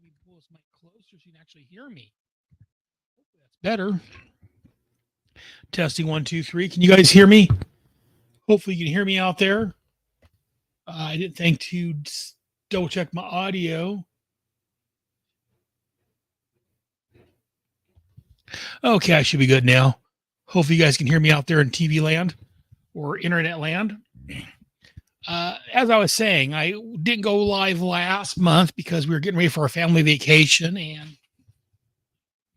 me pull this mic closer so you can actually hear me. Hopefully that's better. Testing 1, 2, 3. Can you guys hear me? Hopefully you can hear me out there. I didn't think to double check my audio. Okay, I should be good now. Hopefully you guys can hear me out there in TV land or internet land. As I was saying, I didn't go live last month because we were getting ready for our family vacation, and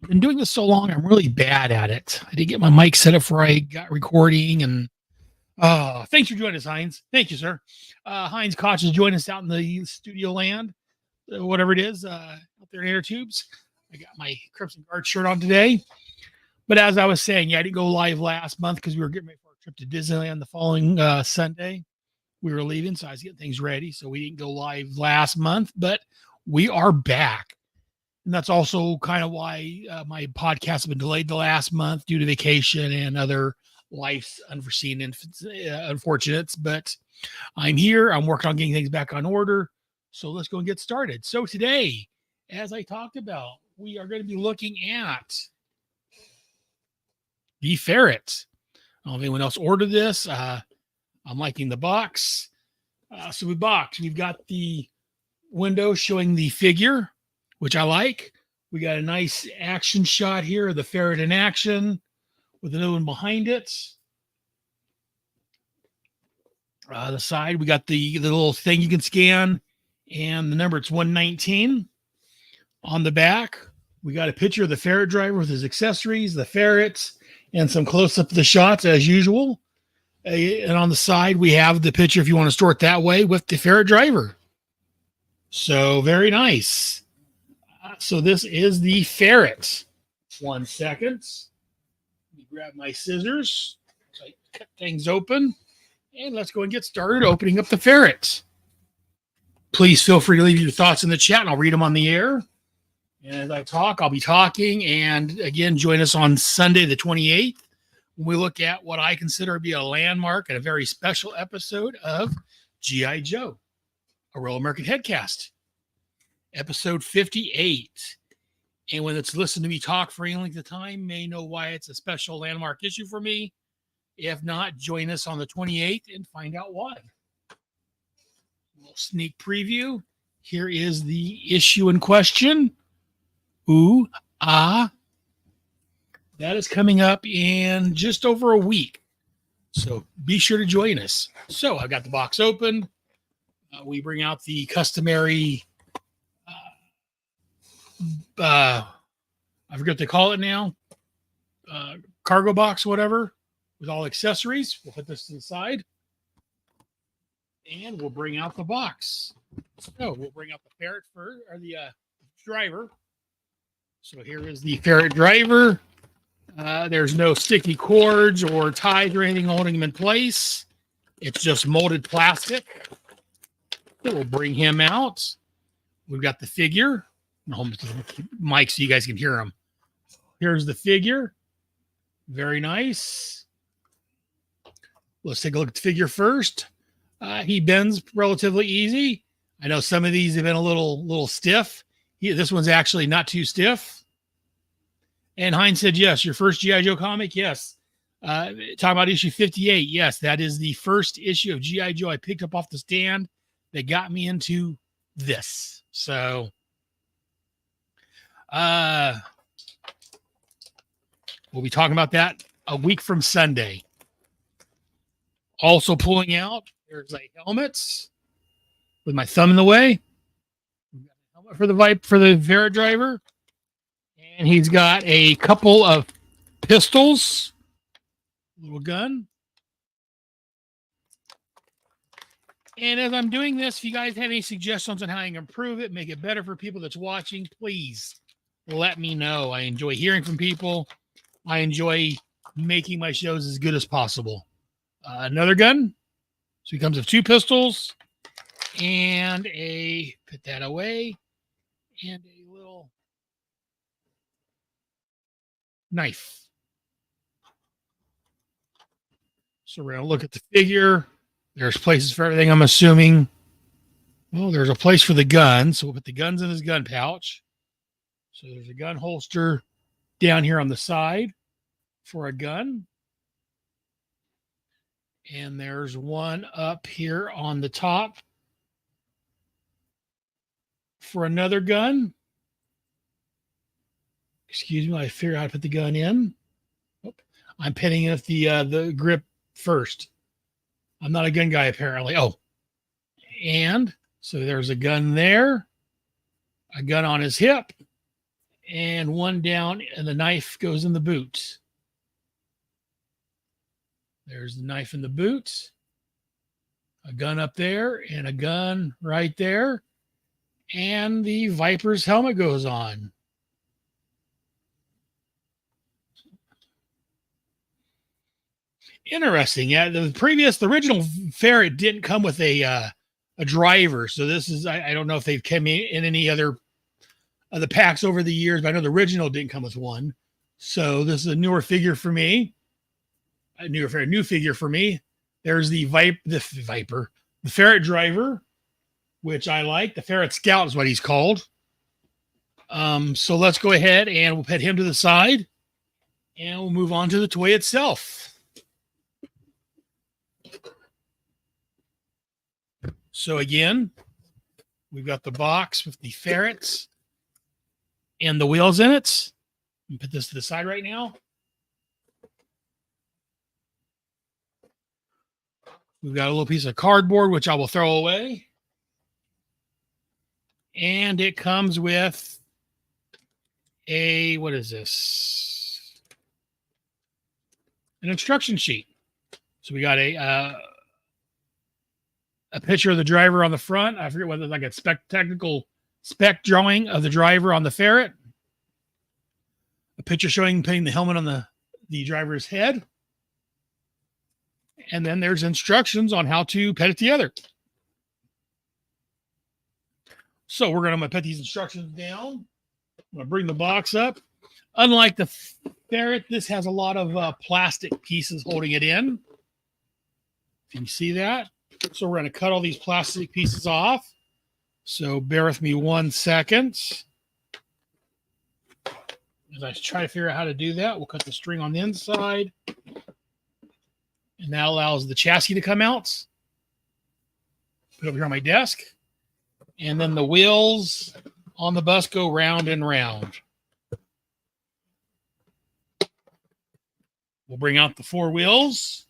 I've been doing this so long, I'm really bad at it. I didn't get my mic set up before I got recording, and thanks for joining us, Heinz. Thank you, sir. Heinz Koch is joining us out in the studio land, whatever it is, out there in inner tubes. I got my Crimson Guard shirt on today. But as I was saying, yeah, I didn't go live last month because we were getting ready for our trip to Disneyland the following Sunday. We were leaving, so I was getting things ready. So we didn't go live last month, but we are back. And that's also kind of why my podcast has been delayed the last month due to vacation and other life's unforeseen unfortunates. But I'm here. I'm working on getting things back on order. So let's go and get started. So today, as I talked about, we are going to be looking at the Ferret. I don't know if anyone else ordered this. I'm liking the box. So we've got the window showing the figure, which I like. We got a nice action shot here of the Ferret in action with another one behind it. The side, we got the little thing you can scan, and the number, it's 119. On the back, we got a picture of the Ferret driver with his accessories, the Ferret, and some close-up of the shots as usual. And on the side, we have the picture, if you want to store it that way, with the Ferret driver. So very nice. So this is the Ferret. 1 second. Let me grab my scissors. So I cut things open. And let's go and get started opening up the Ferret. Please feel free to leave your thoughts in the chat, and I'll read them on the air. And as I talk, I'll be talking. And again, join us on Sunday the 28th. We look at what I consider to be a landmark and a very special episode of G.I. Joe, a Real American Headcast, episode 58. Anyone that's listened to me talk for any length of time may know why it's a special landmark issue for me. If not, join us on the 28th and find out why. A little sneak preview. Here is the issue in question. Ooh, ah. That is coming up in just over a week. So be sure to join us. So I've got the box open. We bring out the customary, I forget what they call it now, cargo box, whatever, with all accessories. We'll put this to the side. And we'll bring out the box. So we'll bring out the Ferret or the driver. So here is the Ferret driver. There's no sticky cords or ties or anything holding him in place. It's just molded plastic. So we'll bring him out. We've got the figure. Hold the mic so you guys can hear him. Here's the figure. Very nice. Let's take a look at the figure first. He bends relatively easy. I know some of these have been a little stiff. This one's actually not too stiff. And Heinz said, yes, your first G.I. Joe comic? Yes. Talking about issue 58. Yes, that is the first issue of G.I. Joe I picked up off the stand that got me into this. So, we'll be talking about that a week from Sunday. Also pulling out, there's a helmet with my thumb in the way. We've got a helmet for the Ferret driver. And he's got a couple of pistols, little gun. And as I'm doing this, if you guys have any suggestions on how I can improve it, make it better for people that's watching, please let me know. I enjoy hearing from people. I enjoy making my shows as good as possible. Another gun. So he comes with 2 pistols and put that away, and a little knife. So we're going to look at the figure. There's places for everything, I'm assuming. Well, there's a place for the gun. So we'll put the guns in his gun pouch. So there's a gun holster down here on the side for a gun. And there's one up here on the top for another gun. Excuse me, I figured out how to put the gun in. Oh, I'm pinning it the grip first. I'm not a gun guy, apparently. Oh, and so there's a gun there, a gun on his hip, and one down, and the knife goes in the boot. There's the knife in the boot, a gun up there, and a gun right there, and the Viper's helmet goes on. Interesting. Yeah, the original Ferret didn't come with a driver, so this is I don't know if they've come in any other of the packs over the years, but I know the original didn't come with one. So this is a newer figure for me. A new figure for me. There's the Viper, the Ferret driver, which I like. The Ferret Scout is what he's called. So let's go ahead and we'll put him to the side, and we'll move on to the toy itself. So again, we've got the box with the ferrets and the wheels in it. Put this to the side right now. We've got a little piece of cardboard, which I will throw away. And it comes with a, what is this? An instruction sheet. So we got a picture of the driver on the front. I forget whether it's like a technical spec drawing of the driver on the Ferret. A picture showing putting the helmet on the driver's head. And then there's instructions on how to put it together. So I'm going to put these instructions down. I'm going to bring the box up. Unlike the Ferret, this has a lot of plastic pieces holding it in. Can you see that? So we're going to cut all these plastic pieces off. So bear with me 1 second. As I try to figure out how to do that, we'll cut the string on the inside. And that allows the chassis to come out. Put it over here on my desk. And then the wheels on the bus go round and round. We'll bring out the 4 wheels.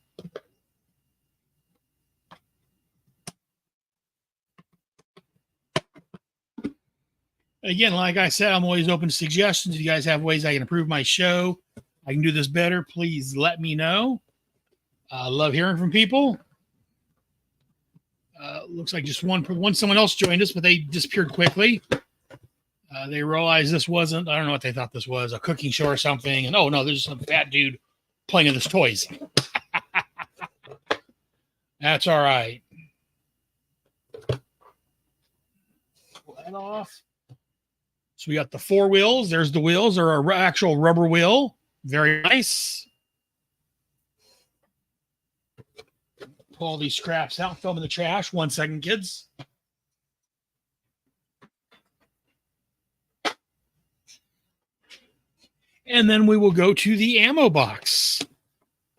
Again, like I said, I'm always open to suggestions. If you guys have ways I can improve my show, I can do this better, please let me know. I love hearing from people. Looks like just someone else joined us, but they disappeared quickly. They realized this wasn't, I don't know what they thought this was, a cooking show or something. And oh no, there's some fat dude playing with his toys. That's all right. Pull that off. So we got the 4 wheels. There's the wheels. They're an actual rubber wheel. Very nice. Pull all these scraps out, throw them in the trash. 1 second, kids. And then we will go to the ammo box.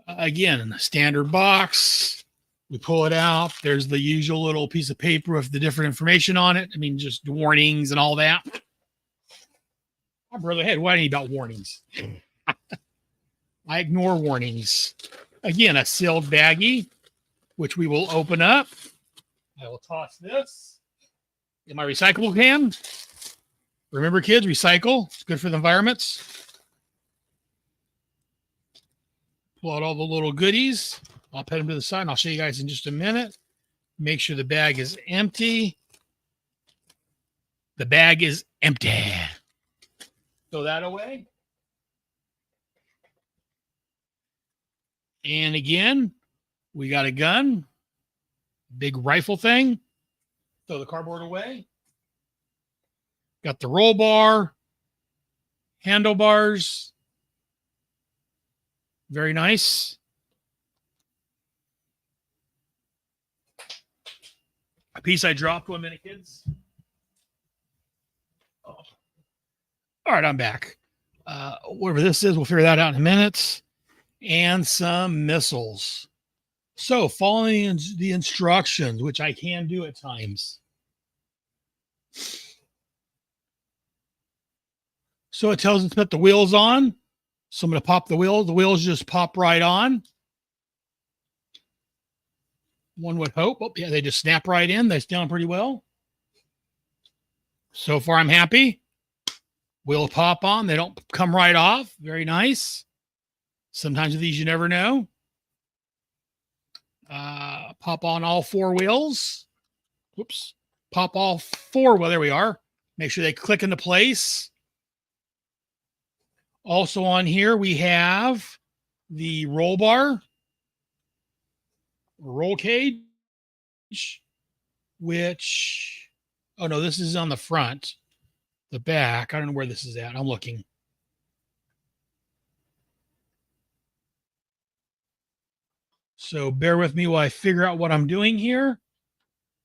Again, a standard box. We pull it out. There's the usual little piece of paper with the different information on it. I mean, just warnings and all that. My brother head, why do you need about warnings? I ignore warnings. Again, a sealed baggie, which we will open up. I will toss this in my recyclable can. Remember, kids, recycle. It's good for the environments. Pull out all the little goodies. I'll put them to the side, and I'll show you guys in just a minute. Make sure the bag is empty. The bag is empty. Throw that away. And again, we got a gun, big rifle thing. Throw the cardboard away. Got the roll bar, handlebars. Very nice. A piece I dropped 1 minute, kids. Oh. All right, I'm back. Whatever this is, we'll figure that out in a minute. And some missiles. So following the instructions, which I can do at times. So it tells us to put the wheels on. So I'm going to pop the wheels. The wheels just pop right on. One would hope. Oh, yeah, they just snap right in. They stay on pretty well. So far, I'm happy. Wheel pop on. They don't come right off. Very nice. Sometimes with these, you never know. Pop on all 4 wheels. Whoops. Pop all 4. Well, there we are. Make sure they click into place. Also on here, we have the roll bar, roll cage, which, oh no, this is on the front. The back, I don't know where this is at. I'm looking. So bear with me while I figure out what I'm doing here.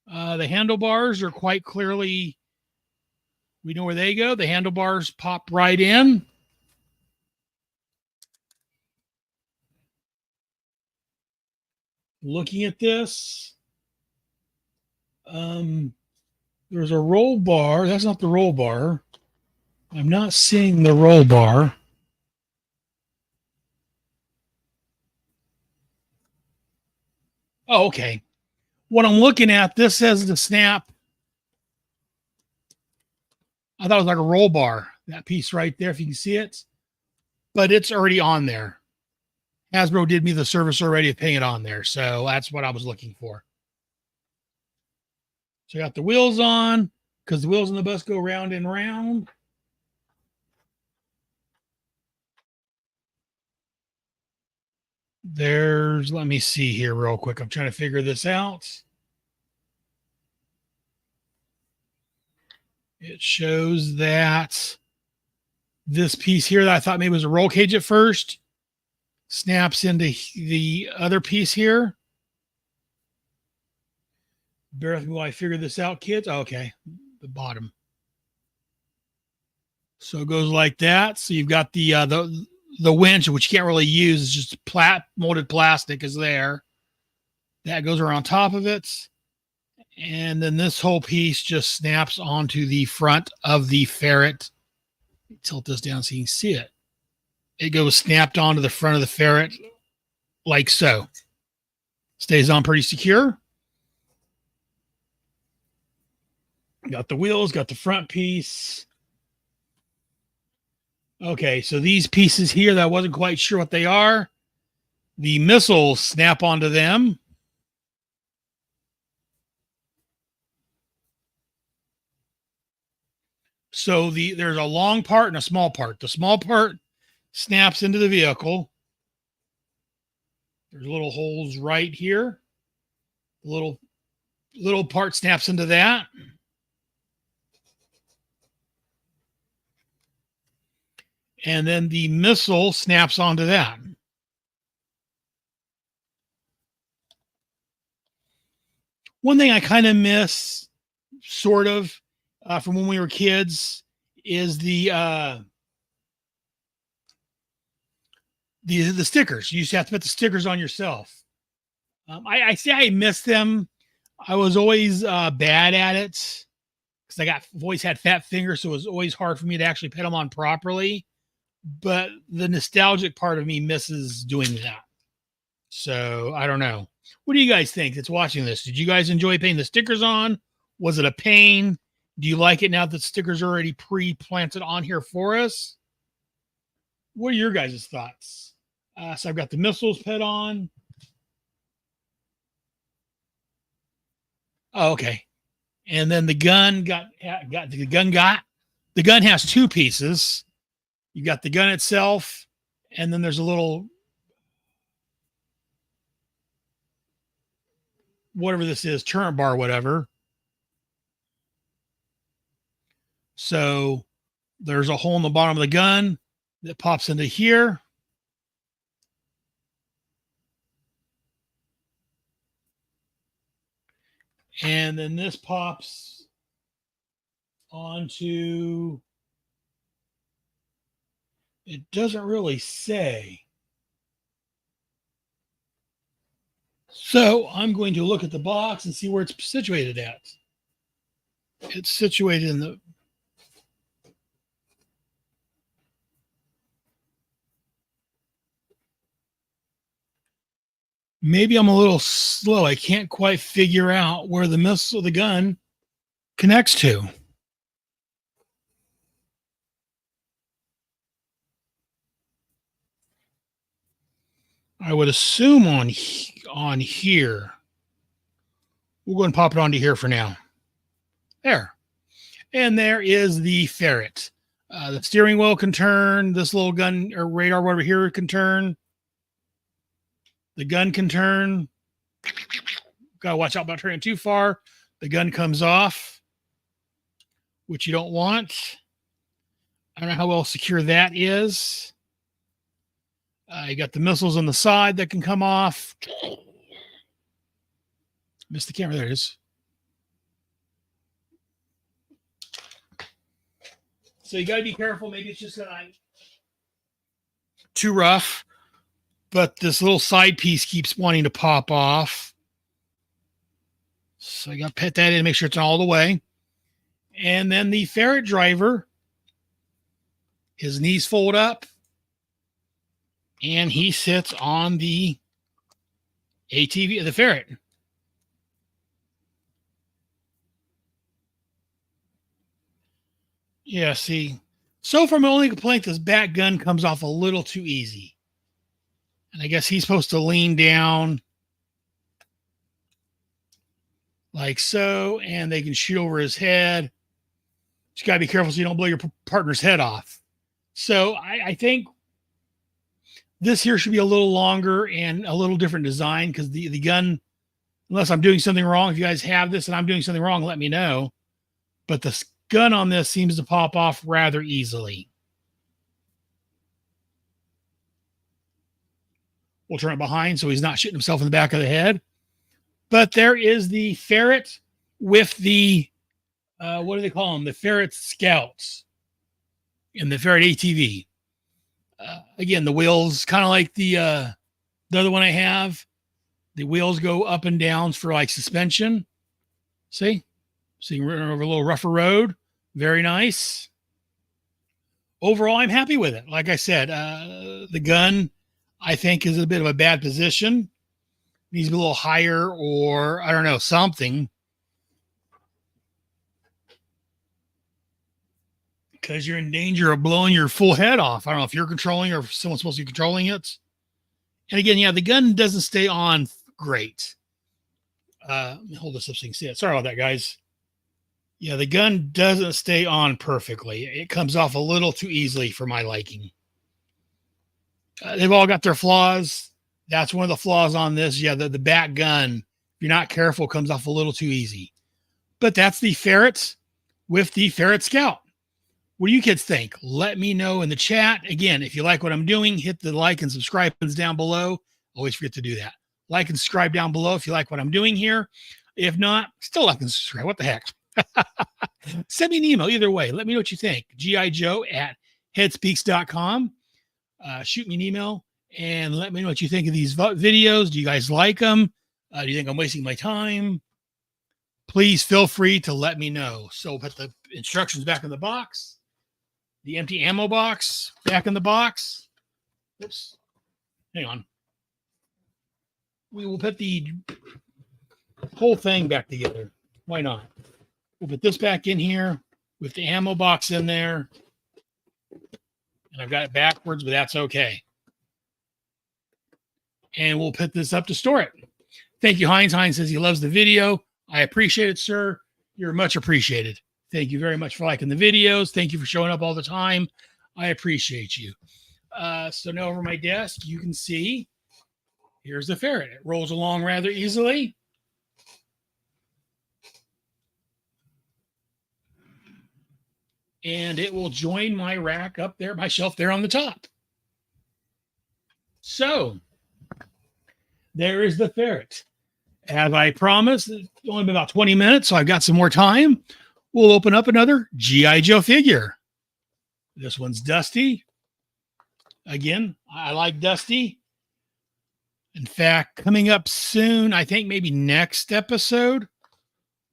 The handlebars are quite clearly, we know where they go. The handlebars pop right in. Looking at this, there's a roll bar. That's not the roll bar. I'm not seeing the roll bar. Oh, okay. What I'm looking at, this says the snap. I thought it was like a roll bar, that piece right there, if you can see it. But it's already on there. Hasbro did me the service already of paying it on there. So that's what I was looking for. So I got the wheels on because the wheels on the bus go round and round. There's, let me see here real quick. I'm trying to figure this out. It shows that this piece here that I thought maybe was a roll cage at first snaps into the other piece here. Bear with me while I figure this out, kids. Okay, the bottom. So it goes like that. So you've got the winch, which you can't really use. It's just molded plastic is there. That goes around top of it. And then this whole piece just snaps onto the front of the Ferret. Tilt this down so you can see it. It goes snapped onto the front of the Ferret like so. Stays on pretty secure. Got the wheels, got the front piece. Okay, so these pieces here that I wasn't quite sure what they are. The missiles snap onto them. So there's a long part and a small part. The small part snaps into the vehicle. There's little holes right here. The little part snaps into that. And then the missile snaps onto that. One thing I kind of miss, sort of, from when we were kids, is the stickers. You used to have to put the stickers on yourself. I say I miss them. I was always bad at it because I've always had fat fingers, so it was always hard for me to actually put them on properly. But the nostalgic part of me misses doing that. So I don't know. What do you guys think that's watching this? Did you guys enjoy putting the stickers on? Was it a pain? Do you like it now that stickers are already pre-planted on here for us? What are your guys' thoughts? So I've got the missiles put on. Oh, okay. And then the gun the gun has 2 pieces. You got the gun itself, and then there's a little, whatever this is, turret bar, whatever. So there's a hole in the bottom of the gun that pops into here. And then this pops onto, it doesn't really say. So I'm going to look at the box and see where it's situated at. It's situated in the, maybe I'm a little slow. I can't quite figure out where the missile, the gun connects to. I would assume on here. We'll go and pop it onto here for now. There. And there is the Ferret. The steering wheel can turn. This little gun or radar, whatever here, can turn. The gun can turn. Gotta watch out about turning too far. The gun comes off, which you don't want. I don't know how well secure that is. You got the missiles on the side that can come off. Missed the camera. There it is. So you got to be careful. Maybe it's just too rough. But this little side piece keeps wanting to pop off. So you got to put that in, make sure it's all the way. And then the Ferret driver, his knees fold up, and he sits on the ATV of the Ferret. Yeah, see, so far my only complaint, this back gun comes off a little too easy. And I guess he's supposed to lean down like so, and they can shoot over his head. But you got to be careful so you don't blow your partner's head off. So I think this here should be a little longer and a little different design, because the gun, unless I'm doing something wrong, if you guys have this and I'm doing something wrong, let me know. But the gun on this seems to pop off rather easily. We'll turn it behind so he's not shooting himself in the back of the head. But there is the Ferret with the, what do they call them? The Ferret Scouts in the Ferret ATV. Again, the wheels, kind of like the other one I have. The wheels go up and down for like suspension. See? So you can run over a little rougher road. Very nice. Overall, I'm happy with it. Like I said, the gun, I think, is a bit of a bad position. Needs to be a little higher, or I don't know, something. Because you're in danger of blowing your full head off. I don't know if you're controlling or if someone's supposed to be controlling it. And again, yeah, the gun doesn't stay on great. Let me hold this up so you can see it. Sorry about that, guys. Yeah, the gun doesn't stay on perfectly. It comes off a little too easily for my liking. They've all got their flaws. That's one of the flaws on this. Yeah, the back gun, if you're not careful, comes off a little too easy. But that's the Ferret with the Ferret Scout. What do you kids think? Let me know in the chat. Again, if you like what I'm doing, hit the like and subscribe buttons down below. Always forget to do that. Like and subscribe down below if you like what I'm doing here. If not, still like and subscribe. What the heck? Send me an email either way. Let me know what you think. gijoe@headspeaks.com. Shoot me an email and let me know what you think of these videos. Do you guys like them? Do you think I'm wasting my time? Please feel free to let me know. So put the instructions back in the box. The empty ammo box back in the box. Oops. Hang on. We will put the whole thing back together. Why not? We'll put this back in here with the ammo box in there. And I've got it backwards, but that's okay. And we'll put this up to store it. Thank you, Heinz. Heinz says he loves the video. I appreciate it, sir. You're much appreciated. Thank you very much for liking the videos. Thank you for showing up all the time. I appreciate you. So now over my desk, you can see, here's the Ferret. It rolls along rather easily. And it will join my rack up there, my shelf there on the top. So there is the Ferret. As I promised, it's only been about 20 minutes, so I've got some more time. We'll open up another G.I. Joe figure. This one's Dusty. Again, I like Dusty. In fact, coming up soon, I think maybe next episode,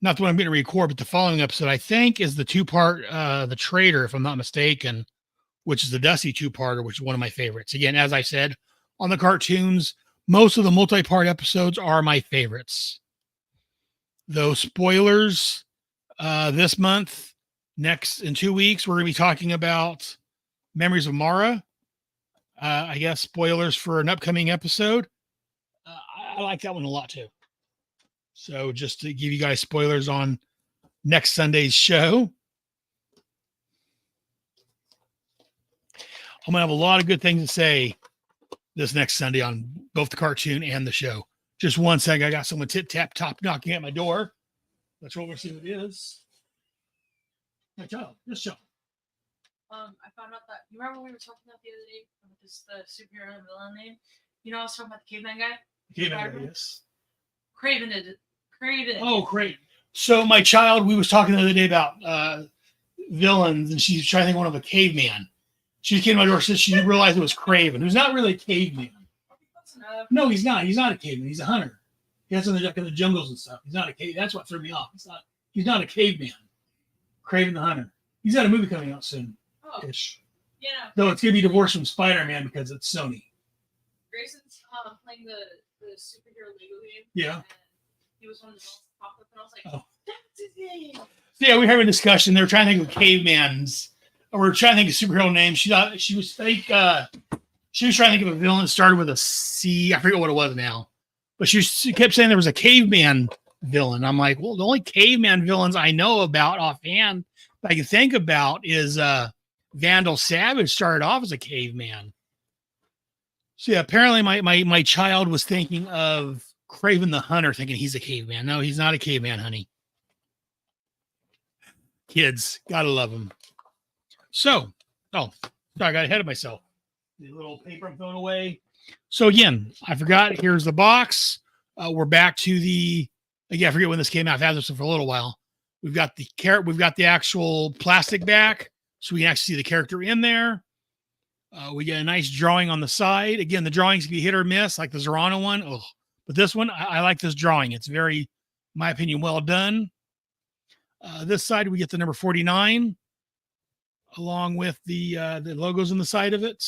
not the one I'm going to record, but the following episode, I think, is the two-part, The Trader, if I'm not mistaken, which is the Dusty two-parter, which is one of my favorites. Again, as I said, on the cartoons, most of the multi-part episodes are my favorites. Though spoilers, this month, in 2 weeks, we're going to be talking about Memories of Mara. I guess spoilers for an upcoming episode. I like that one a lot too. So just to give you guys spoilers on next Sunday's show. I'm going to have a lot of good things to say this next Sunday on both the cartoon and the show. Just one second. I got someone tip-tap-top knocking at my door. Let's roll over and see what it is. My child, this child. I found out that, you remember we were talking about the other day about the superhero and villain name? You know, I was talking about the caveman guy? Caveman guy, yes. Craven did it. Craven. Oh, great. So my child, we was talking the other day about villains, and she's trying to think of one of a caveman. She came to my door and said she didn't realize it was Craven, who's not really a caveman. No, he's not. He's not a caveman. He's a hunter. He has in the jungles and stuff. He's not a cave. That's what threw me off. He's not a caveman. Craven the Hunter. He's got a movie coming out soon. Ish. Yeah. Though it's gonna be divorced from Spider-Man because it's Sony. Grayson's playing the superhero Lego game. Yeah. And he was one of the adults that popped up, and I was like, oh, that's his name. So yeah, we were having a discussion. They were trying to think of cavemans, or we were trying to think of superhero names. She was trying to think of a villain that started with a C. I forget what it was now, but she kept saying there was a caveman villain. I'm like, well, the only caveman villains I know about offhand that I can think about is Vandal Savage started off as a caveman. So yeah, apparently my child was thinking of Craven the Hunter, thinking he's a caveman. No, he's not a caveman, honey. Kids, gotta love them. So, sorry, I got ahead of myself. The little paper I'm throwing away. So again, I forgot. Here's the box. We're back to again, I forget when this came out. I've had this for a little while. We've got the We've got the actual plastic back, so we can actually see the character in there. We get a nice drawing on the side. Again, the drawings can be hit or miss, like the Zorano one. Oh, but this one, I like this drawing. It's very, in my opinion, well done. This side, we get the number 49, along with the logos on the side of it.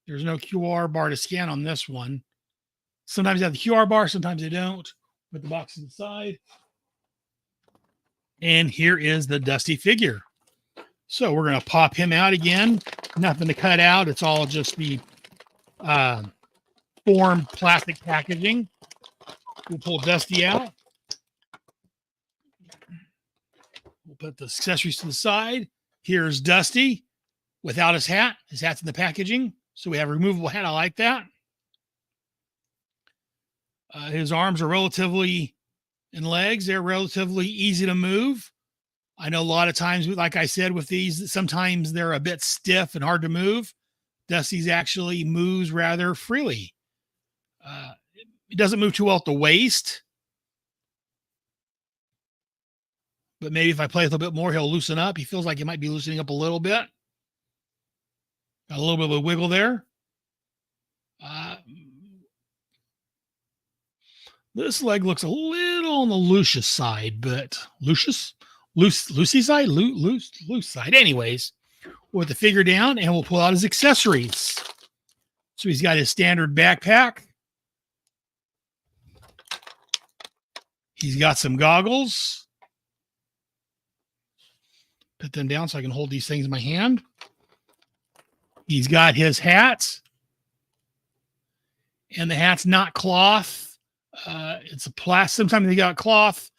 There's no QR bar to scan on this one. Sometimes they have the QR bar, sometimes they don't. Put the box inside. And here is the Dusty figure. So we're going to pop him out again. Nothing to cut out. It's all just the form plastic packaging. We'll pull Dusty out. We'll put the accessories to the side. Here's Dusty without his hat. His hat's in the packaging. So we have a removable hat. I like that. His arms are relatively, and legs, they're relatively easy to move. I know a lot of times, like I said, with these, sometimes they're a bit stiff and hard to move. Dusty's actually moves rather freely. It doesn't move too well at the waist. But maybe if I play a little bit more, he'll loosen up. He feels like he might be loosening up a little bit. Got a little bit of a wiggle there. This leg looks a little on the Lucius side, but loose side. Anyways, we'll put the figure down and we'll pull out his accessories. So he's got his standard backpack. He's got some goggles. Put them down so I can hold these things in my hand. He's got his hat. And the hat's not cloth. It's a plastic. Sometimes they got cloth.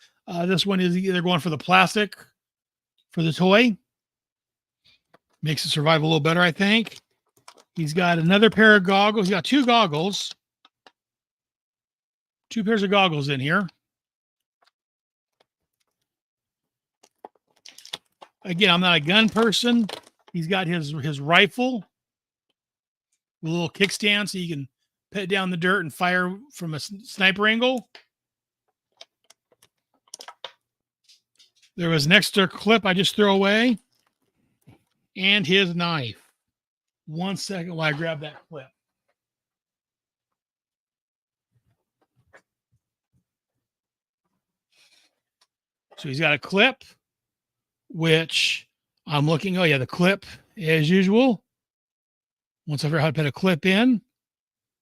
This one is either going for the plastic for the toy. Makes it survive a little better, I think. He's got another pair of goggles. He's got two goggles. Two pairs of goggles in here. Again, I'm not a gun person. He's got his rifle with a little kickstand so you can put it down the dirt and fire from a sniper angle. There was an extra clip I just threw away. And his knife. 1 second while I grab that clip. So he's got a clip, which I'm looking. Oh, yeah, the clip, as usual. Once I figure out how to put a clip in,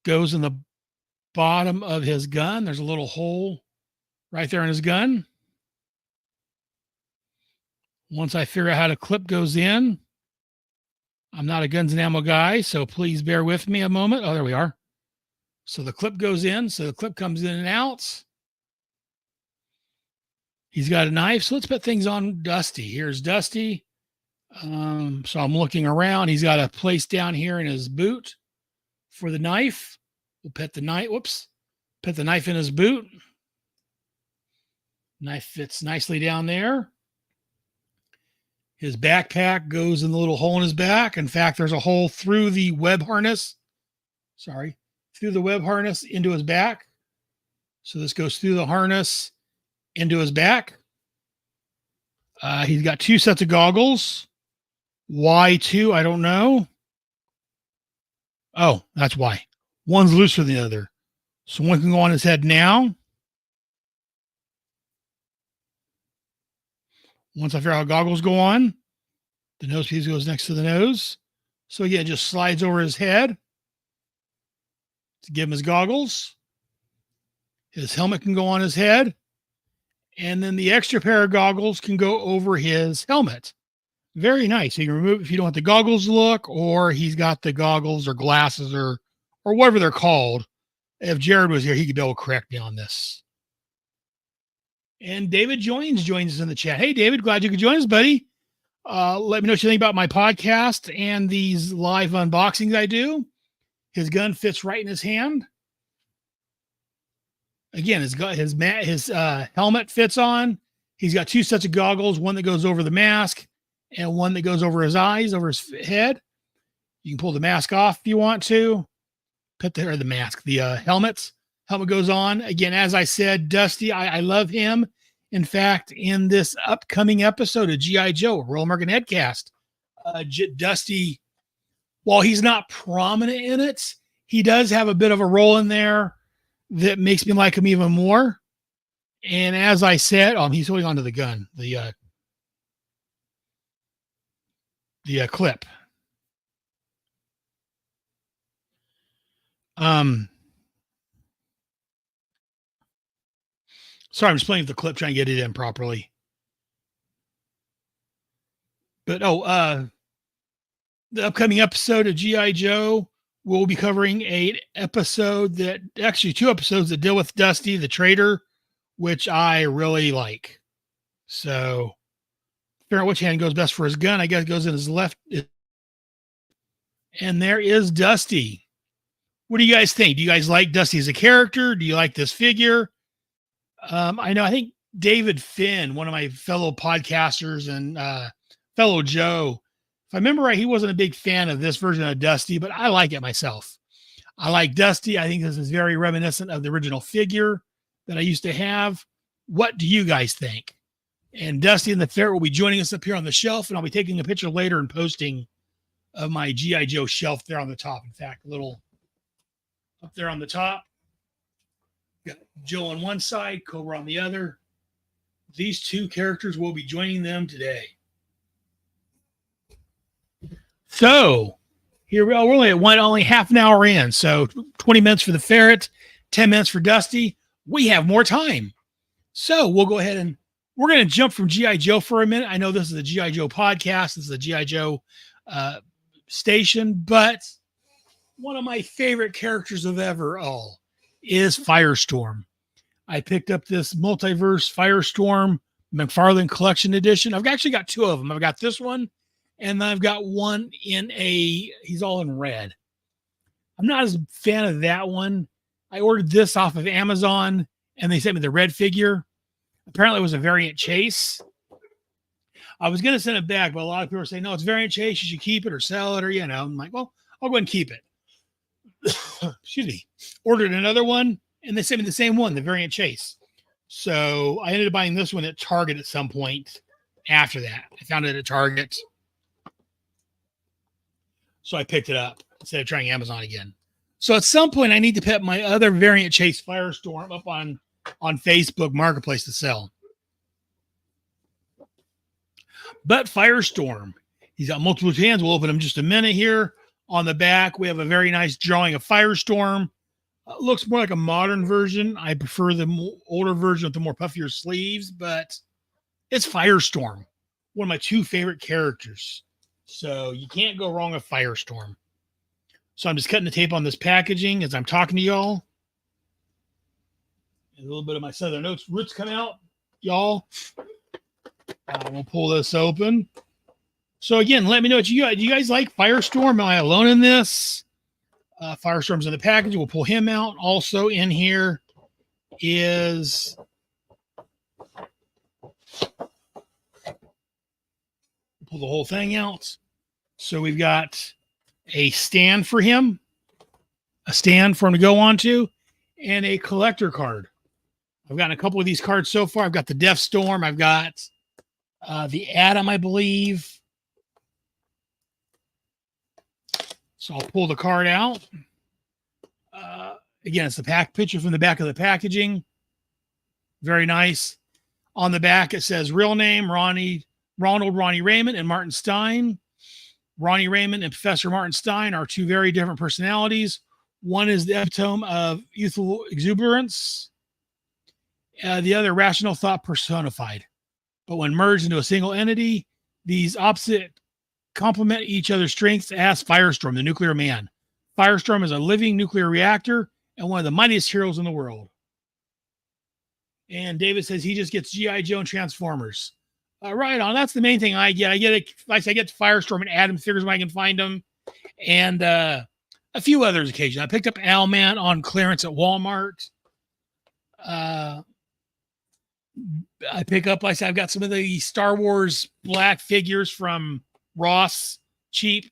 goes in the bottom of his gun. There's a little hole right there in his gun. Once I figure out how the clip goes in, I'm not a guns and ammo guy, so please bear with me a moment. Oh, there we are. So the clip goes in. So the clip comes in and out. He's got a knife. So let's put things on Dusty. Here's Dusty. So I'm looking around. He's got a place down here in his boot for the knife. We'll put the knife. Whoops. Put the knife in his boot. Knife fits nicely down there. His backpack goes in the little hole in his back. In fact, there's a hole through the web harness. Through the web harness into his back. So this goes through the harness into his back. He's got 2 sets of goggles. Why 2? I don't know. Oh, that's why. One's looser than the other. So one can go on his head now. Once I figure out how goggles go on, the nose piece goes next to the nose. So again, it just slides over his head to give him his goggles. His helmet can go on his head. And then the extra pair of goggles can go over his helmet. Very nice. So you can remove if you don't want the goggles look, or he's got the goggles or glasses or whatever they're called. If Jared was here, he could be able to correct me on this. And David joins us in the chat. Hey, David, glad you could join us, buddy. Let me know what you think about my podcast and these live unboxings I do. His gun fits right in his hand. Again, his helmet fits on. He's got 2 sets of goggles, one that goes over the mask and one that goes over his eyes, over his head. You can pull the mask off if you want to. Put the helmet. Helmet goes on. Again, as I said, Dusty, I love him. In fact, in this upcoming episode of G.I. Joe, Royal American Headcast, Dusty, while he's not prominent in it, he does have a bit of a role in there that makes me like him even more. And as I said, he's holding onto the gun, the clip. Sorry, I'm just playing with the clip, trying to get it in properly. But the upcoming episode of G.I. Joe, we'll be covering 2 episodes that deal with Dusty, the traitor, which I really like. So, figure out which hand goes best for his gun. I guess it goes in his left. And there is Dusty. What do you guys think? Do you guys like Dusty as a character? Do you like this figure? I think David Finn, one of my fellow podcasters and fellow Joe, if I remember right, he wasn't a big fan of this version of Dusty, but I like it myself. I like Dusty. I think this is very reminiscent of the original figure that I used to have. What do you guys think? And Dusty and the Ferret will be joining us up here on the shelf, and I'll be taking a picture later and posting of my G.I. Joe shelf there on the top. In fact, a little up there on the top. Got Joe on one side, Cobra on the other. These 2 characters will be joining them today. So here we are. We're only half an hour in. So 20 minutes for the Ferret, 10 minutes for Dusty. We have more time. So we'll go ahead and we're going to jump from G.I. Joe for a minute. I know this is a G.I. Joe podcast. This is a G.I. Joe station, but one of my favorite characters of ever all is Firestorm. I picked up this Multiverse Firestorm McFarlane Collection Edition. I've actually got 2 of them. I've got this one, and I've got one he's all in red. I'm not as a fan of that one. I ordered this off of Amazon, and they sent me the red figure. Apparently, it was a variant chase. I was going to send it back, but a lot of people are saying, no, it's variant chase. You should keep it or sell it, or, I'm like, well, I'll go ahead and keep it. Excuse me. Ordered another one, and they sent me the same one, the variant chase. So I ended up buying this one at Target at some point. after that. I found it at Target. So I picked it up instead of trying Amazon again. So at some point, I need to put my other variant Chase Firestorm up on Facebook Marketplace to sell. But Firestorm, he's got multiple hands. We'll open them just a minute here. On the back, we have a very nice drawing of Firestorm. Looks more like a modern version. I prefer the older version with the more puffier sleeves, but it's Firestorm, one of my two favorite characters. So you can't go wrong with Firestorm. So I'm just cutting the tape on this packaging as I'm talking to y'all. A little bit of my Southern Notes roots come out, y'all. We'll pull this open. So again, let me know what you guys, do you guys like Firestorm? Am I alone in this? Firestorm's in the package. We'll pull him out. Also in here is pull the whole thing out. So we've got a stand for him, a stand for him to go onto, and a collector card. I've gotten a couple of these cards so far. I've got the Death Storm. I've got the Atom, I believe. So I'll pull the card out. Again, it's the pack picture from the back of the packaging. Very nice. On the back, it says real name, Ronald Ronnie Raymond and Martin Stein. Ronnie Raymond and Professor Martin Stein are two very different personalities. One is the epitome of youthful exuberance. The other, rational thought personified. But when merged into a single entity, these opposite complement each other's strengths as Firestorm, the nuclear man. Firestorm is a living nuclear reactor and one of the mightiest heroes in the world. And David says he just gets G.I. Joe and Transformers. Right on. That's the main thing I get. I get Firestorm and Atom figures when I can find them, and a few others occasionally. I picked up Owlman on clearance at Walmart. I pick up, like I said, I've got some of the Star Wars black figures from Ross, cheap.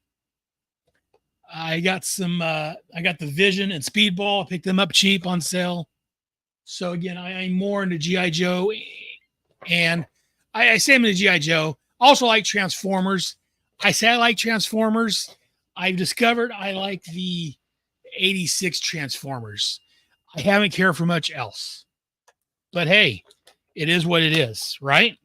I got the Vision and Speedball. I picked them up cheap on sale. So again, I'm more into G.I. Joe, and I say I'm into G.I. Joe. Also like Transformers. I say I like Transformers. I've discovered I like the 86 Transformers. I haven't cared for much else. But hey, it is what it is, right?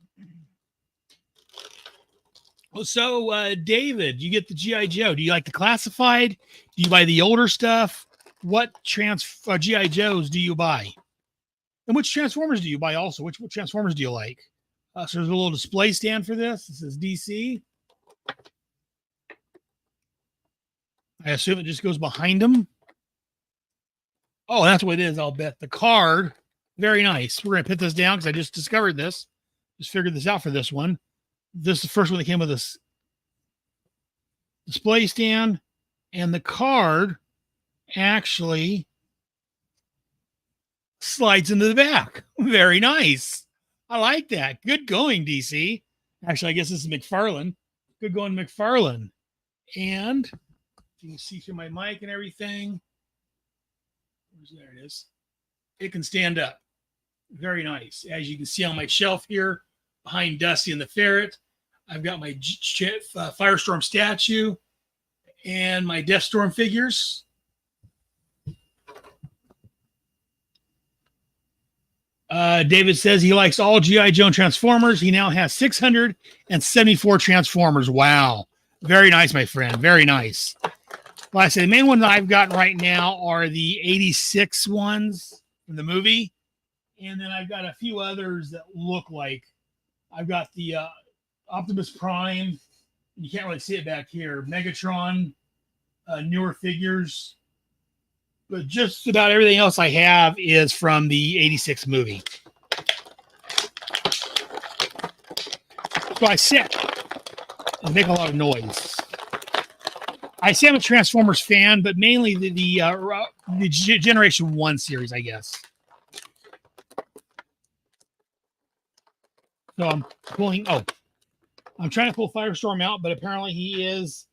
So, David, you get the G.I. Joe. Do you like the classified? Do you buy the older stuff? What G.I. Joes do you buy? And which Transformers do you buy also? Which Transformers do you like? So there's a little display stand for this. This is DC. I assume it just goes behind them. Oh, that's what it is, I'll bet. The card. Very nice. We're going to put this down because I just discovered this. Just figured this out for this one. This is the first one that came with this display stand. And the card actually slides into the back. Very nice. I like that. Good going, DC. Actually, I guess this is McFarlane. Good going, McFarlane. And you can see through my mic and everything. There it is. It can stand up. Very nice. As you can see on my shelf here, behind Dusty and the Ferret, I've got my Firestorm statue and my Death Storm figures. David says he likes all G.I. Joe Transformers. He now has 674 Transformers. Wow. Very nice, my friend. Very nice. Well, I say the main ones that I've gotten right now are the 86 ones from the movie. And then I've got a few others that look like. I've got the Optimus Prime. You can't really see it back here. Megatron, newer figures. But just about everything else I have is from the 86 movie. So I said, I make a lot of noise. I say I'm a Transformers fan, but mainly the Generation 1 series, I guess. So I'm pulling, I'm trying to pull Firestorm out, but apparently he is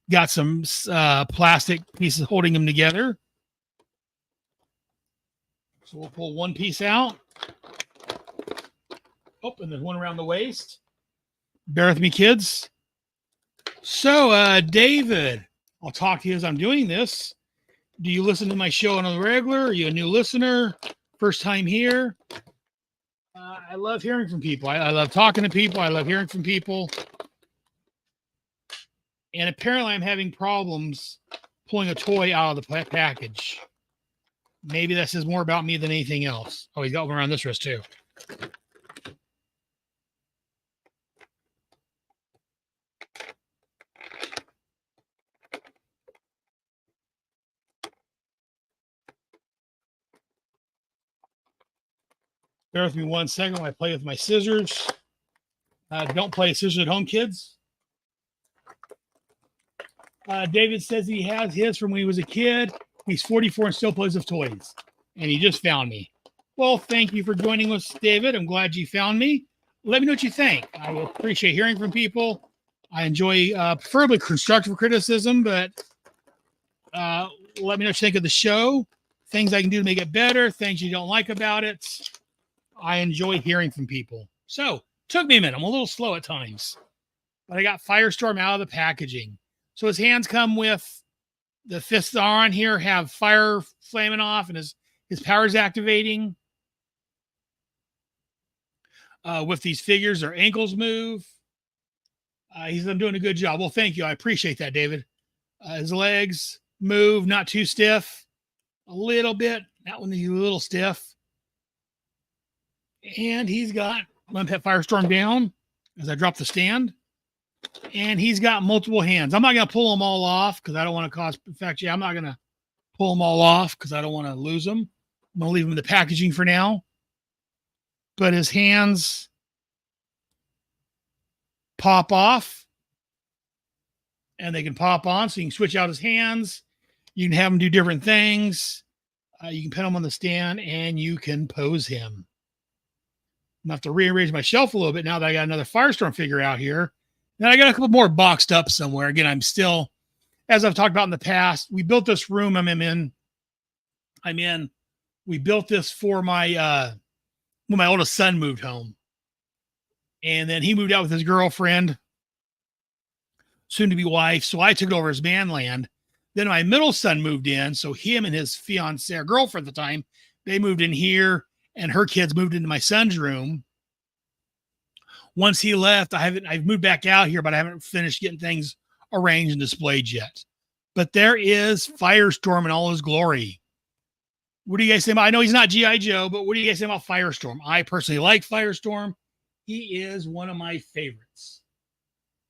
got some plastic pieces holding him together. So we'll pull one piece out. Oh, and there's one around the waist. Bear with me, kids. So, David, I'll talk to you as I'm doing this. Do you listen to my show on a regular? Are you a new listener? First time here? I love hearing from people. I love talking to people. I love hearing from people. And apparently I'm having problems pulling a toy out of the package. Maybe that says more about me than anything else. Oh, he's got one around this wrist too. Bear with me 1 second while I play with my scissors. Don't play scissors at home, kids. David says he has his from when he was a kid. He's 44 and still plays with toys. And he just found me. Well, thank you for joining us, David. I'm glad you found me. Let me know what you think. I will appreciate hearing from people. I enjoy preferably constructive criticism, but let me know what you think of the show. Things I can do to make it better. Things you don't like about it. I enjoy hearing from people. So, took me a minute. I'm a little slow at times. But I got Firestorm out of the packaging. So his hands come with the fists on here, have fire flaming off, and his power's activating. With these figures, their ankles move. I'm doing a good job. Well, thank you. I appreciate that, David. His legs move, not too stiff. A little bit. That one is a little stiff. And he's got, I'm going to put Firestorm down as I drop the stand. And he's got multiple hands. I'm not going to pull them all off because I don't want to cause infection. I'm not going to pull them all off because I don't want to lose them. I'm going to leave them in the packaging for now. But his hands pop off and they can pop on. So you can switch out his hands. You can have him do different things. You can pin him on the stand and you can pose him. I'm going to have to rearrange my shelf a little bit now that I got another Firestorm figure out here. Then I got a couple more boxed up somewhere. Again, I'm still, as I've talked about in the past, we built this room I'm in. We built this for my, when my oldest son moved home. And then he moved out with his girlfriend, soon to be wife. So I took it over as man land. Then my middle son moved in. So him and his fiance or girlfriend at the time, they moved in here and her kids moved into my son's room. Once he left, I've moved back out here, but I haven't finished getting things arranged and displayed yet. But there is Firestorm in all his glory. What do you guys think about? I know he's not G.I. Joe, but what do you guys think about Firestorm? I personally like Firestorm. He is one of my favorites.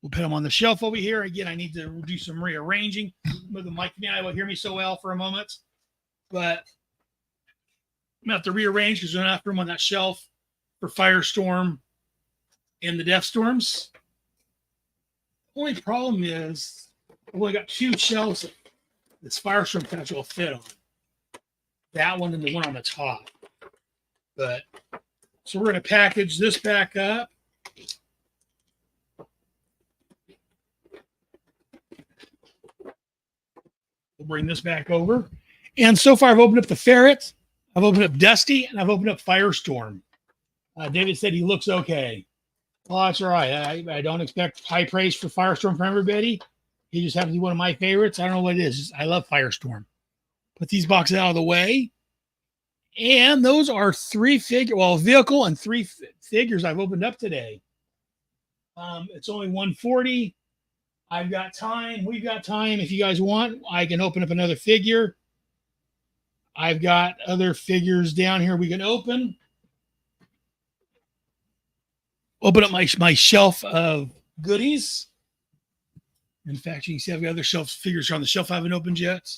We'll put him on the shelf over here. Again, I need to do some rearranging. The mic man will hear me so well for a moment. But I'm going to have to rearrange because there's not enough room on that shelf for Firestorm and the Death Storms. The only problem is I've only got 2 shelves that this Firestorm patch will fit on. That one and the one on the top. But so we're going to package this back up. We'll bring this back over. And so far I've opened up the Ferret, I've opened up Dusty, and I've opened up Firestorm. David said he looks okay. Well, that's all right. I don't expect high praise for Firestorm from everybody. He just happens to be one of my favorites. I don't know what it is. I love Firestorm. Put these boxes out of the way. And those are 3 vehicle and 3 figures I've opened up today. It's only 1:40. I've got time. We've got time. If you guys want, I can open up another figure. I've got other figures down here we can open. Open up my shelf of goodies. In fact, you can see I've got other figures on the shelf I haven't opened yet.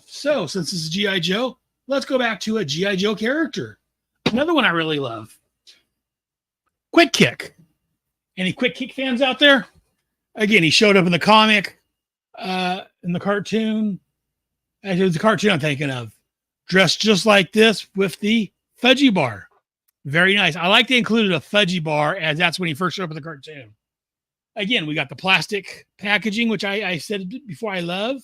So since this is G.I. Joe, let's go back to a G.I. Joe character. Another one I really love. Quick Kick. Any Quick Kick fans out there? Again, he showed up in the comic, in the cartoon. Actually, the cartoon I'm thinking of. Dressed just like this with the fudgy bar. Very nice. I like they included a fudgy bar as that's when he first showed up in the cartoon. Again, we got the plastic packaging, which I said before I love.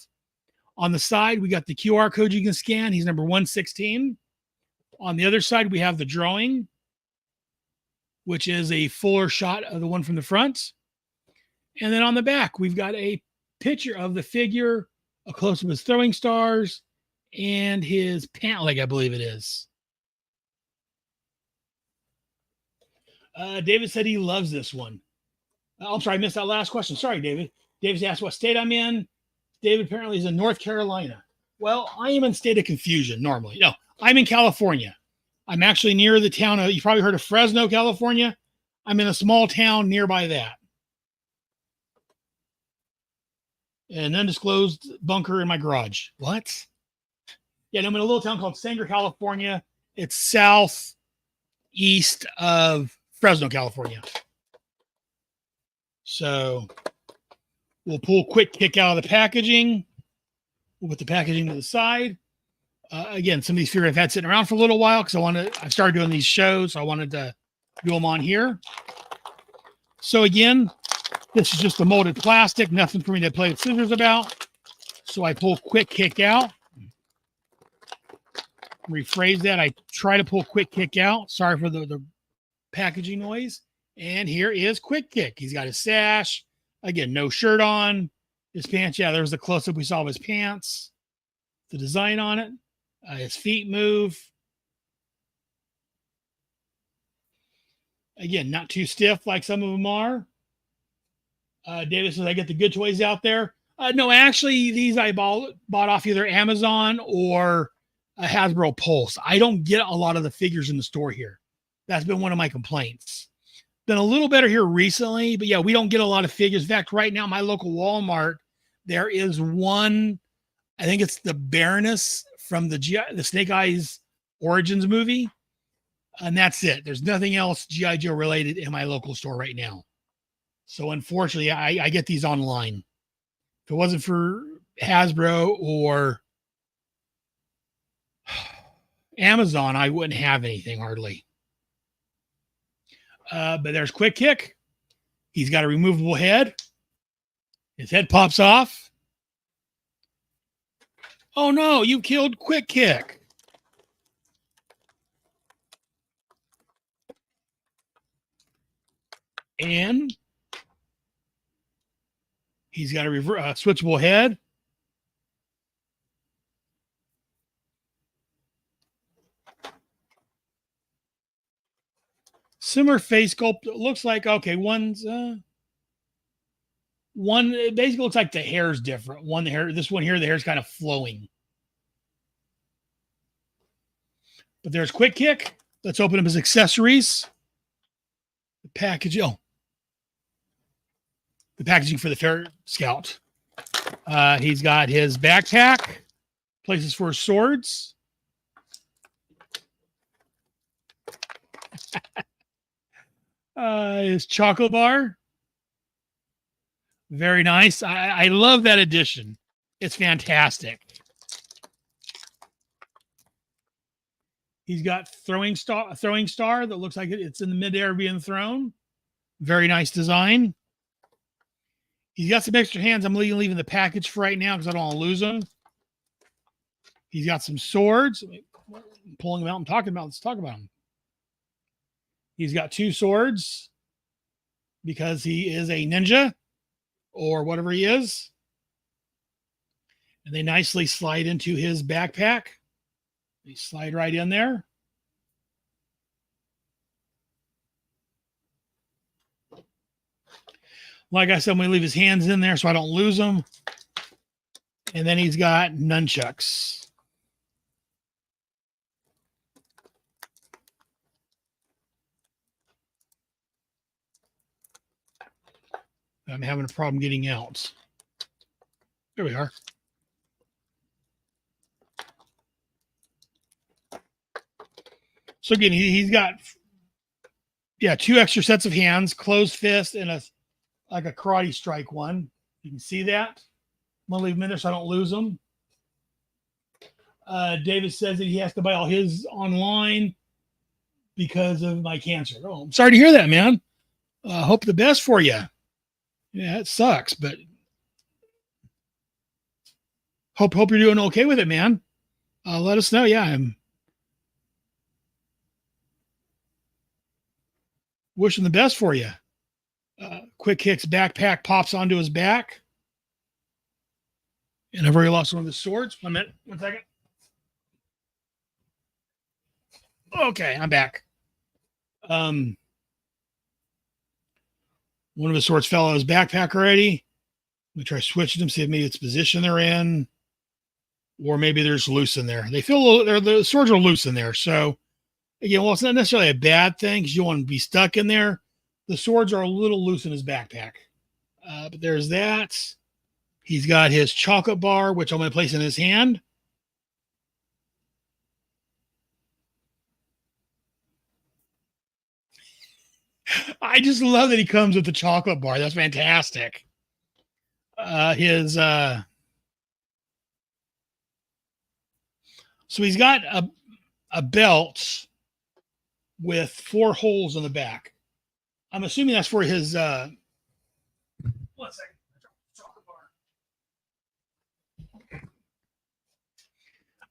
On the side, we got the QR code you can scan. He's number 116. On the other side, we have the drawing. which is a fuller shot of the one from the front. And then on the back, we've got a picture of the figure, a close-up of his throwing stars, and his pant leg, I believe it is. David said he loves this one. I'm sorry, I missed that last question. Sorry, David. David asked what state I'm in. David apparently is in North Carolina. Well, I am in state of confusion normally. No, I'm in California. I'm actually near the town of, you probably heard of Fresno, California. I'm in a small town nearby that. An undisclosed bunker in my garage. What? Yeah, I'm in a little town called Sanger, California. It's southeast of Fresno, California. So we'll pull Quick Kick out of the packaging. We'll put the packaging to the side. Again, some of these figures I've had sitting around for a little while because I started doing these shows. So I wanted to do them on here. So again, this is just a molded plastic, nothing for me to play with scissors about. So I pull Quick Kick out. Rephrase that. I try to pull Quick Kick out. Sorry for the packaging noise. And here is Quick Kick. He's got his sash. Again, no shirt on. His pants. Yeah, there was the close-up we saw of his pants. The design on it. His feet move. Again, not too stiff like some of them are. David says, I get the good toys out there. No, actually, these I bought off either Amazon or a Hasbro Pulse. I don't get a lot of the figures in the store here. That's been one of my complaints. Been a little better here recently, but yeah, we don't get a lot of figures. In fact, right now, my local Walmart, there is one, I think it's the Baroness from the Snake Eyes Origins movie. And that's it. There's nothing else G.I. Joe related in my local store right now. So unfortunately, I get these online. If it wasn't for Hasbro or Amazon, I wouldn't have anything hardly. But there's Quick Kick. He's got a removable head. His head pops off. Oh no, you killed Quick Kick. And he's got a switchable head. Similar face sculpt. It looks like, okay, one it basically looks like the hair's different. This one here, the hair's kind of flowing. But there's Quick Kick. Let's open up his accessories. The package. Oh, the packaging for the Ferret Scout. He's got his backpack, places for his swords. His chocolate bar. Very nice. I love that addition. It's fantastic. He's got a throwing star that looks like it's in the midair being thrown. Very nice design. He's got some extra hands. I'm leaving the package for right now because I don't want to lose them. He's got some swords. I'm pulling them out and talking about. Let's talk about them. He's got two swords because he is a ninja or whatever he is. And they nicely slide into his backpack. They slide right in there. Like I said, I'm going to leave his hands in there so I don't lose them. And then he's got nunchucks. I'm having a problem getting out. There we are. So again, he's got, two extra sets of hands, closed fist, and like a karate strike one. You can see that. I'm gonna leave them in there so I don't lose them. David says that he has to buy all his online because of my cancer. Oh, I'm sorry to hear that, man. Hope the best for you. Yeah, it sucks, but hope you're doing okay with it, man. Let us know. Yeah, Wish him the best for you. Quick Kick's backpack pops onto his back. And I've already lost one of his swords. 1 minute. 1 second. Okay, I'm back. One of his swords fell out of his backpack already. Let me try switching them, see if maybe it's position they're in. Or maybe they're just loose in there. They feel a little, the swords are loose in there. So, again, well, it's not necessarily a bad thing because you don't want to be stuck in there. The swords are a little loose in his backpack. But there's that. He's got his chocolate bar, which I'm going to place in his hand. I just love that he comes with the chocolate bar. That's fantastic. So he's got a belt with 4 holes in the back. I'm assuming that's for his 1 second. Chocolate bar.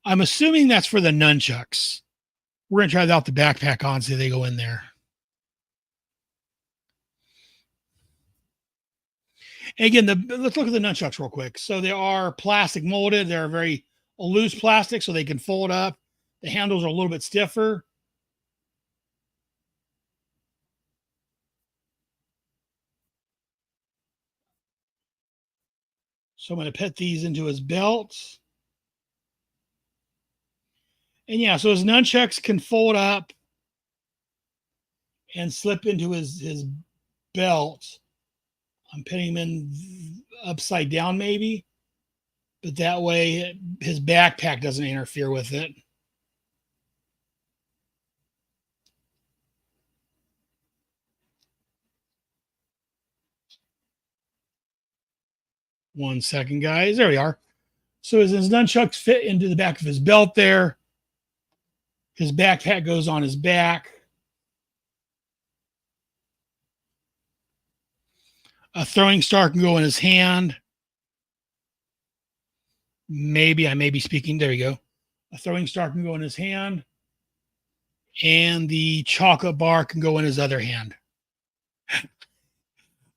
I'm assuming that's for the nunchucks. We're gonna try that out the backpack on, see if they go in there. And again, let's look at the nunchucks real quick. So they are plastic molded. They're very loose plastic, so they can fold up. The handles are a little bit stiffer. So I'm going to put these into his belt. And yeah, so his nunchucks can fold up and slip into his belt. I'm putting him in upside down maybe, but that way his backpack doesn't interfere with it. One second, guys. There we are. So as his nunchucks fit into the back of his belt there, his backpack goes on his back. A throwing star can go in his hand. Maybe I may be speaking. There we go. A throwing star can go in his hand. And the chocolate bar can go in his other hand.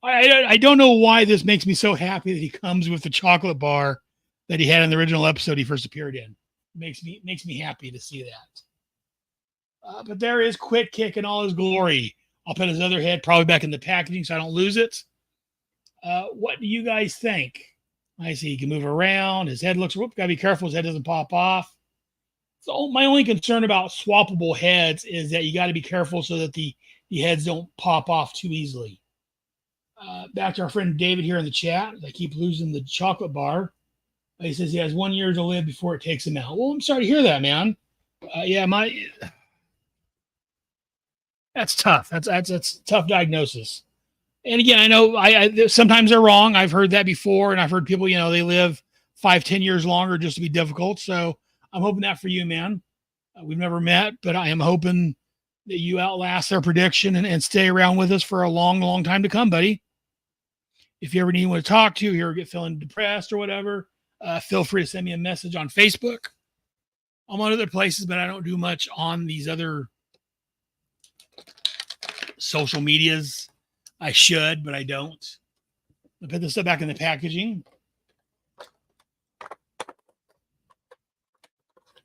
I don't know why this makes me so happy that he comes with the chocolate bar that he had in the original episode he first appeared in. It makes me happy to see that. But there is Quick Kick in all his glory. I'll put his other head probably back in the packaging so I don't lose it. What do you guys think? I see he can move around. His head looks, gotta be careful his head doesn't pop off. So my only concern about swappable heads is that you got to be careful so that the heads don't pop off too easily. Back to our friend David here in the chat. I keep losing the chocolate bar. He says he has 1 year to live before it takes him out. Well, I'm sorry to hear that, man. Yeah, that's tough. That's tough diagnosis. And again, I know I sometimes they're wrong. I've heard that before, and I've heard people, they live 5-10 years longer just to be difficult. So I'm hoping that for you, man. We've never met, but I am hoping that you outlast their prediction and stay around with us for a long, long time to come, buddy. If you ever need anyone to talk to, you ever get feeling depressed or whatever, feel free to send me a message on Facebook. I'm on other places, but I don't do much on these other social medias. I should, but I don't. I'll put this stuff back in the packaging.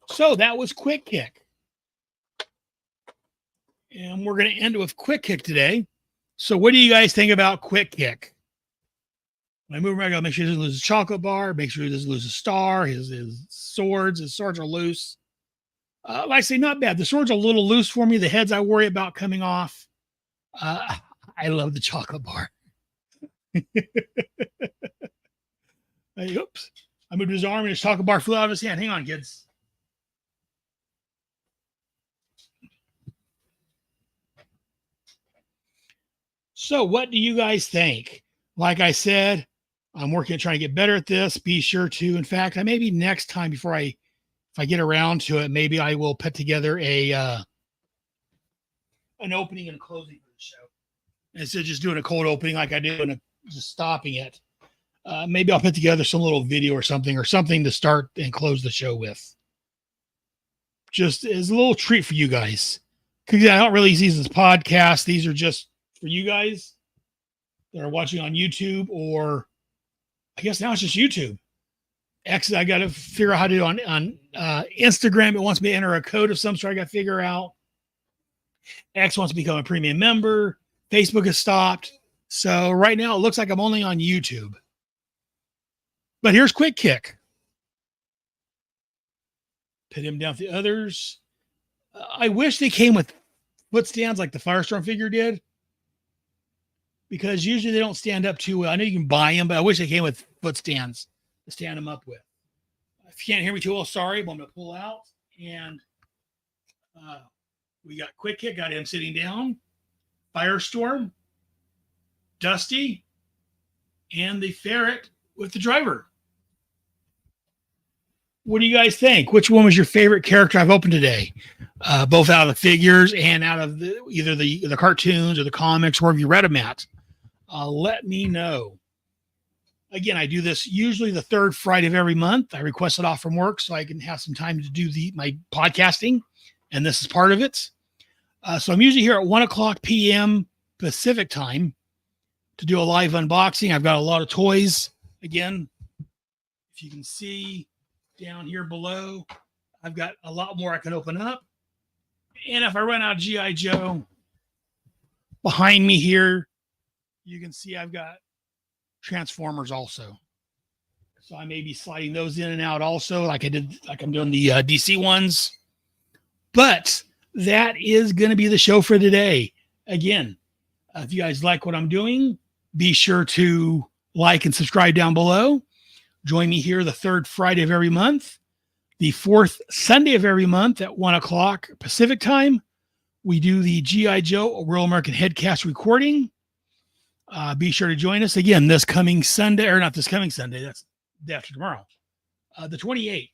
So that was Quick Kick. And we're going to end with Quick Kick today. So what do you guys think about Quick Kick? When I move around, I got to make sure he doesn't lose his chocolate bar, make sure he doesn't lose his star, his swords. His swords are loose. Like I say, not bad. The swords are a little loose for me. The heads I worry about coming off. I love the chocolate bar. Oops. I moved his arm and his chocolate bar flew out of his hand. Hang on, kids. So what do you guys think? Like I said, I'm working at trying to get better at this. Be sure to, in fact, maybe next time if I get around to it, maybe I will put together an opening and a closing for the show. Instead of just doing a cold opening like I do and just stopping it. Maybe I'll put together some little video or something to start and close the show with. Just as a little treat for you guys. Because I don't really use these as podcasts. These are just for you guys that are watching on YouTube, or I guess now it's just YouTube. X, I got to figure out how to do on Instagram. It wants me to enter a code of some sort. I got to figure out. X wants to become a premium member. Facebook has stopped. So right now it looks like I'm only on YouTube. But here's Quick Kick. Put him down with the others. I wish they came with foot stands like the Firestorm figure did, because usually they don't stand up too well. I know you can buy them, but I wish they came with foot stands to stand them up with. If you can't hear me too well, sorry, but I'm going to pull out. And we got Quick Kick, got him sitting down. Firestorm, Dusty, and the Ferret with the driver. What do you guys think? Which one was your favorite character I've opened today? Both out of the figures and out of either the cartoons or the comics, wherever you read them at. Let me know. Again, I do this usually the third Friday of every month. I request it off from work so I can have some time to do my podcasting, and this is part of it. So I'm usually here at 1 o'clock p.m. Pacific time to do a live unboxing. I've got a lot of toys. Again, if you can see down here below, I've got a lot more I can open up. And if I run out of G.I. Joe, behind me here, you can see I've got Transformers also. So I may be sliding those in and out also, like I'm doing the DC ones. But that is going to be the show for today. Again, if you guys like what I'm doing, be sure to like and subscribe down below. Join me here the third Friday of every month. The fourth Sunday of every month at 1 o'clock Pacific time, we do the G.I. Joe Real American Headcast recording. Be sure to join us again this coming Sunday, or not this coming Sunday, that's the day after tomorrow, the 28th.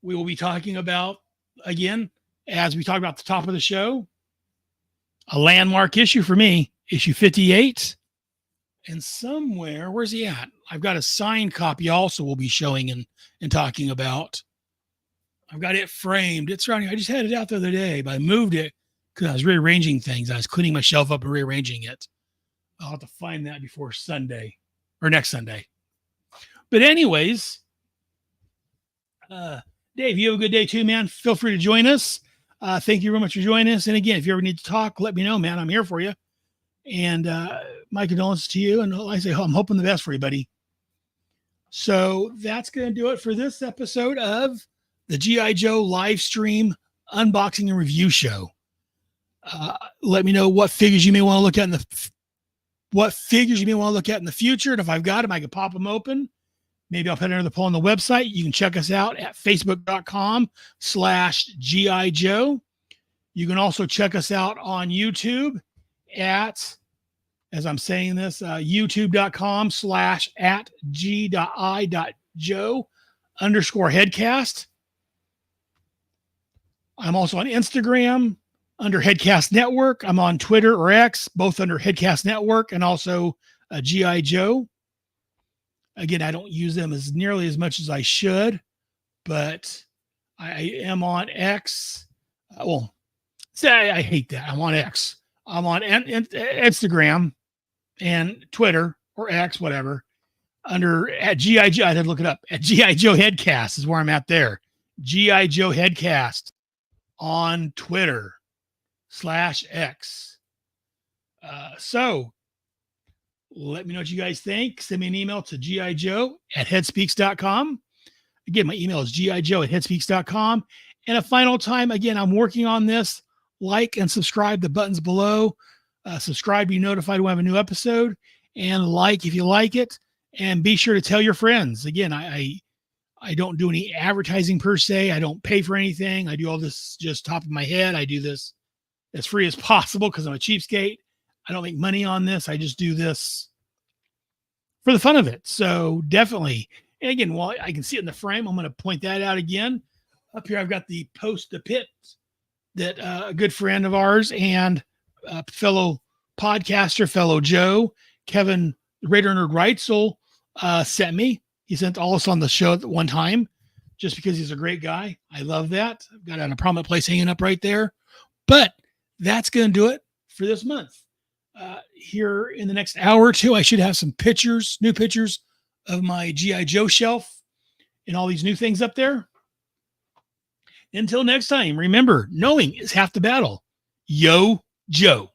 We will be talking about, again, as we talked about at the top of the show, a landmark issue for me, issue 58. And somewhere, where's he at? I've got a signed copy also we'll be showing and talking about. I've got it framed. It's around here. I just had it out the other day, but I moved it because I was rearranging things. I was cleaning my shelf up and rearranging it. I'll have to find that before Sunday or next Sunday. But anyways, Dave, you have a good day too, man. Feel free to join us. Thank you very much for joining us. And again, if you ever need to talk, let me know, man. I'm here for you. And my condolences to you. And like I say, I'm hoping the best for you, buddy. So that's going to do it for this episode of the G.I. Joe live stream unboxing and review show. Let me know what figures you may want to look at in the future. And if I've got them, I can pop them open. Maybe I'll put it under the poll on the website. You can check us out at facebook.com/GI Joe. You can also check us out on YouTube at, as I'm saying this, youtube.com/@g.i.joe_headcast. I'm also on Instagram under Headcast Network. I'm on Twitter or X, both under Headcast Network, and also G.I. Joe. Again, I don't use them as nearly as much as I should, but I am on X. I hate that. I'm on X. I'm on Instagram and Twitter or X, whatever, at G.I. Joe. I had to look it up. At G.I. Joe Headcast is where I'm at there. G.I. Joe Headcast on Twitter /X. So let me know what you guys think. Send me an email to gijoe@headspeaks.com. Again, my email is gijoe@headspeaks.com. And a final time, again, I'm working on this. Like and subscribe, the buttons below. Subscribe, be notified when I have a new episode. And like if you like it. And be sure to tell your friends. Again, I don't do any advertising per se. I don't pay for anything. I do all this just top of my head. I do this as free as possible because I'm a cheapskate. I don't make money on this. I just do this for the fun of it. So definitely. And again, while I can see it in the frame, I'm going to point that out again. Up here, I've got the Post the Pit that a good friend of ours and fellow podcaster, fellow Joe, Kevin, Raider Nerd Reitzel, sent me. He sent all us on the show at one time just because he's a great guy. I love that. I've got it on a prominent place hanging up right there. But that's going to do it for this month. here in the next hour or two. I should have some pictures, new pictures of my G.I. Joe shelf and all these new things up there. Until next time, remember, knowing is half the battle. Yo, Joe.